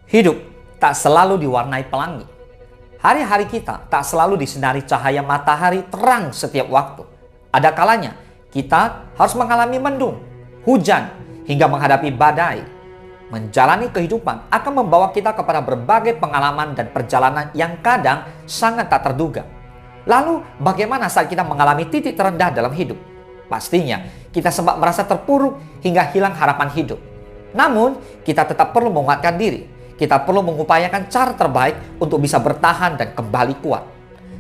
Hidup tak selalu diwarnai pelangi. Hari-hari kita tak selalu disinari cahaya matahari terang setiap waktu. Ada kalanya kita harus mengalami mendung, hujan, hingga menghadapi badai. Menjalani kehidupan akan membawa kita kepada berbagai pengalaman dan perjalanan yang kadang sangat tak terduga. Lalu bagaimana saat kita mengalami titik terendah dalam hidup? Pastinya kita sempat merasa terpuruk hingga hilang harapan hidup. Namun kita tetap perlu menguatkan diri. Kita perlu mengupayakan cara terbaik untuk bisa bertahan dan kembali kuat.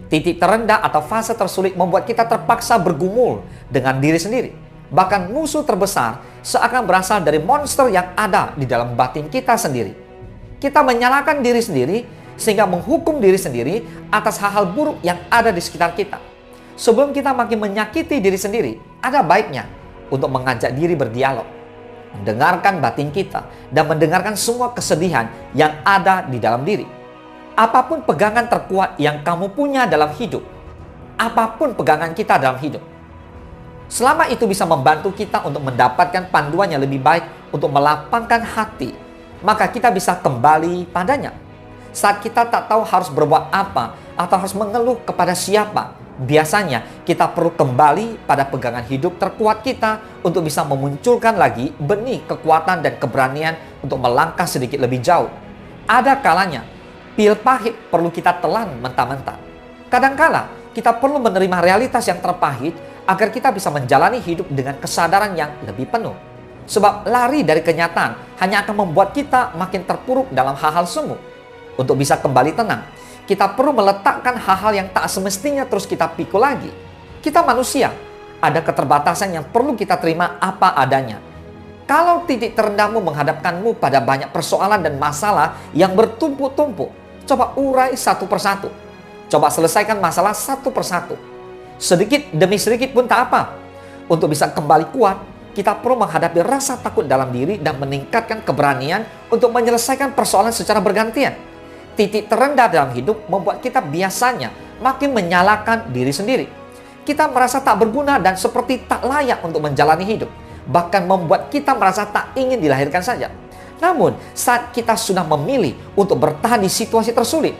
Titik terendah atau fase tersulit membuat kita terpaksa bergumul dengan diri sendiri. Bahkan musuh terbesar seakan berasal dari monster yang ada di dalam batin kita sendiri. Kita menyalahkan diri sendiri sehingga menghukum diri sendiri atas hal-hal buruk yang ada di sekitar kita. Sebelum kita makin menyakiti diri sendiri, ada baiknya untuk mengajak diri berdialog, mendengarkan batin kita, dan mendengarkan semua kesedihan yang ada di dalam diri. Apapun pegangan terkuat yang kamu punya dalam hidup, apapun pegangan kita dalam hidup, selama itu bisa membantu kita untuk mendapatkan panduan yang lebih baik untuk melapangkan hati, maka kita bisa kembali padanya. Saat kita tak tahu harus berbuat apa atau harus mengeluh kepada siapa, biasanya kita perlu kembali pada pegangan hidup terkuat kita untuk bisa memunculkan lagi benih kekuatan dan keberanian untuk melangkah sedikit lebih jauh. Ada kalanya pil pahit perlu kita telan mentah-mentah. Kadangkala kita perlu menerima realitas yang terpahit agar kita bisa menjalani hidup dengan kesadaran yang lebih penuh. Sebab lari dari kenyataan hanya akan membuat kita makin terpuruk dalam hal-hal semu. Untuk bisa kembali tenang, kita perlu meletakkan hal-hal yang tak semestinya terus kita pikul lagi. Kita manusia, ada keterbatasan yang perlu kita terima apa adanya. Kalau titik terendahmu menghadapkanmu pada banyak persoalan dan masalah yang bertumpuk-tumpuk, coba urai satu persatu. Coba selesaikan masalah satu persatu. Sedikit demi sedikit pun tak apa. Untuk bisa kembali kuat, kita perlu menghadapi rasa takut dalam diri dan meningkatkan keberanian untuk menyelesaikan persoalan secara bergantian. Titik terendah dalam hidup membuat kita biasanya makin menyalahkan diri sendiri. Kita merasa tak berguna dan seperti tak layak untuk menjalani hidup. Bahkan membuat kita merasa tak ingin dilahirkan saja. Namun, saat kita sudah memilih untuk bertahan di situasi tersulit,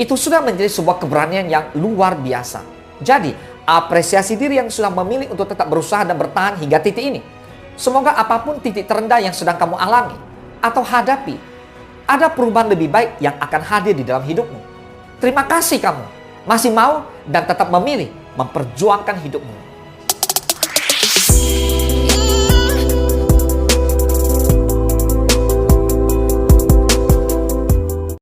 itu sudah menjadi sebuah keberanian yang luar biasa. Jadi, apresiasi diri yang sudah memilih untuk tetap berusaha dan bertahan hingga titik ini. Semoga apapun titik terendah yang sedang kamu alami atau hadapi, ada perubahan lebih baik yang akan hadir di dalam hidupmu. Terima kasih kamu masih mau dan tetap memilih memperjuangkan hidupmu.